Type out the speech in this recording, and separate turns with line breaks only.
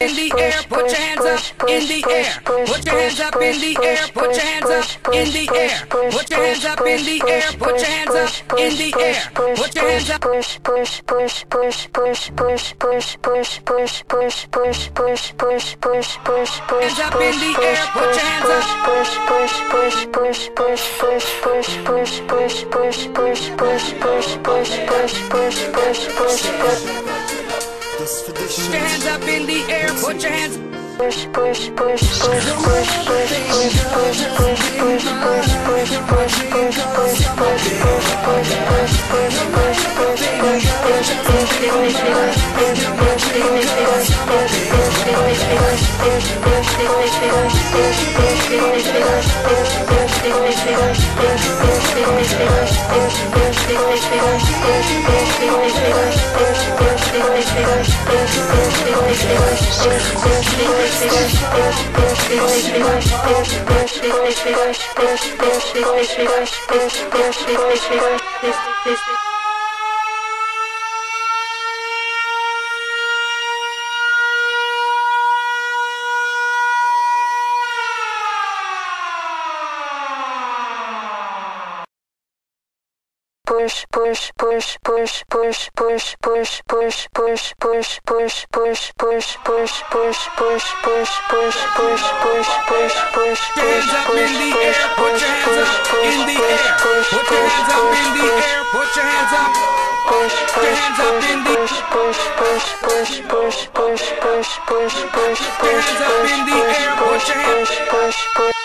in the air, put your hands up in the air, put your hands up in the air, put your hands up in the air, put your hands up in the air, put your hands up in the air, put your hands up. Hands up in the air, put your hands up. Put your hands up in the air, put your hands. Push